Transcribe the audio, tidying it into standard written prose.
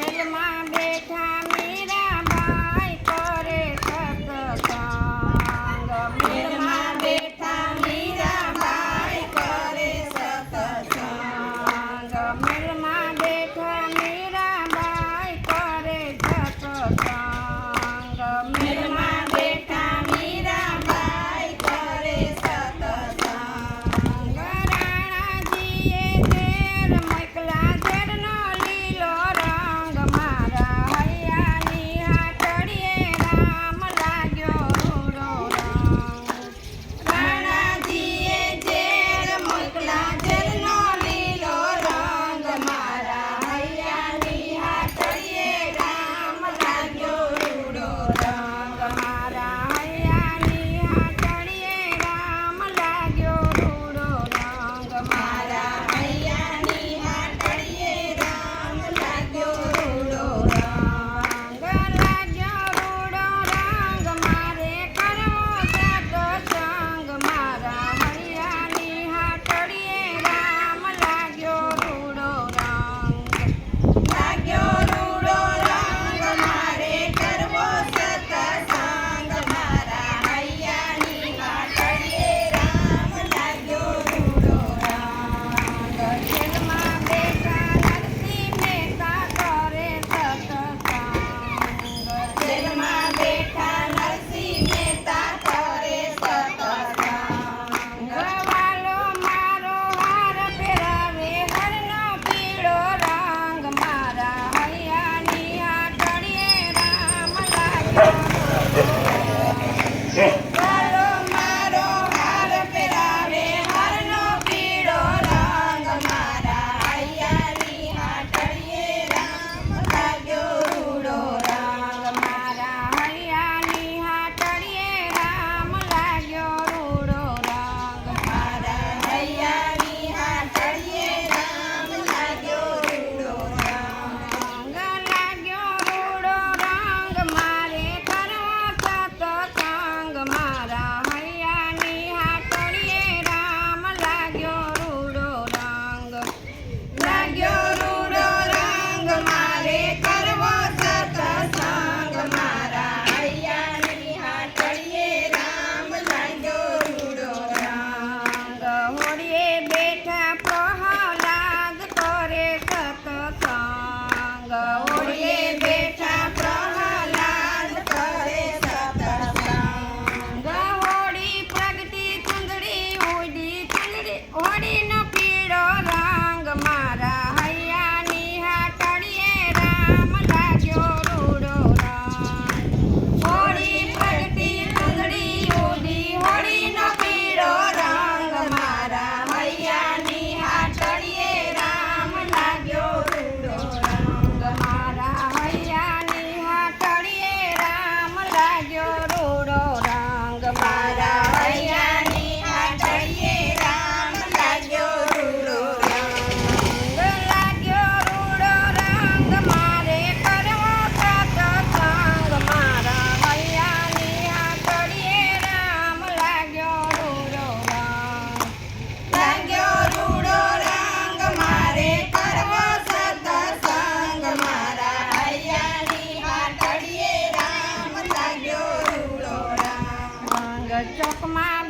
મેલમાં બેઠા મીરાબાઈ કરે સત્સંગ મેલમાં બેઠા મીરાબાઈ કરે સત્સંગ મેલમાં બેઠા મીરાબાઈ કરે સત્સંગ મેલમાં બેઠા મીરાબાઈ કરે સત્સંગ રાણાજીએ ઝેર મોકલા ઝેરનો લીલો રંગ મારા હૈયાની હાટડીએ રામ લાગ્યો રૂડો રંગ રાણાજીએ ઝેર મોકલા ઝેરનો લીલો રંગ મારા હૈયાની હાટડીએ રામ લાગ્યો રૂડો રંગ મારા હૈયાની હાટડીએ રામ લાગ્યો રૂડો રંગ મારા હૈયાની હાટડીએ રામ લાગ્યો રૂડો રંગ લાગ્યો રૂડો રંગ મારે કરવો સત્સંગ મારા હૈયાની હાટડીએ રામ લાગ્યો રૂડો રંગ લાગ્યો રૂડો રંગ મારે કરવો સત્સંગ મારા હૈયાની હાટડીએ રામ લાગ્યો રૂડો રંગ જેલમાં બેઠા નરસિંહ મહેતા કરે સત્સંગ જેલમાં બેઠા નરસિંહ મહેતા કરે સત્સંગ વાલો મારો હાર પહેરાવે હરનો પીળો રંગ મારા હૈયાની હાટડીએ રામ લાગ્યો વાલો મારો હાર પહેરાવે હરનો પીળો રંગ મારા હૈયાની હાટડીએ રામ લાગ્યો રૂડો રંગ મારા હૈયાની હાટડીએ રામ લાગ્યો રૂડો રંગ મારા હૈયાની હાટડીએ રામ લાગ્યો રૂડો રંગ લાગ્યો રૂડો રંગ મારે કરવો સત્સંગ મારા હૈયાની હાટડીએ રામ લાગ્યો રૂડો રંગ લાગ્યો રૂડો રંગ મારે કરવો સત્સંગ મારા હૈયાની હાટડીએ રામ લાગ્યો રૂડો રંગ હોડીએ બેઠા પ્રહલાદ કરે સત્સંગ હોડીએ બેઠા પ્રહલાદ કરે સત્સંગ હોડી પ્રગતિ ચુંદડી ઉડી ચુંદડી હોડીનો પીળો રંગ મારા હૈયાની હાટડીએ રામ લાગ્યો રૂડો રંગ હોડી પ્રગતિ ચુંદડી ઉડી હોડીનો પીળો રંગ મારા હૈયાની હાટડીએ રામ લાગ્યો રૂડો રંગ મારા હૈયાની હાટડીએ રામ લાગ્યો રૂડો રંગ મારા હૈયાની હાટડીએ રામ લાગ્યો રૂડો રંગ લાગ્યો રૂડો રંગ મારે કરવો સત્સંગ મારા હૈયાની હાટડીએ રામ લાગ્યો રૂડો રંગ લાગ્યો રૂડો રંગ મારે કરવો સત્સંગ મારા હૈયાની હાટડીએ રામ લાગ્યો રૂડો રંગ ચોકમાં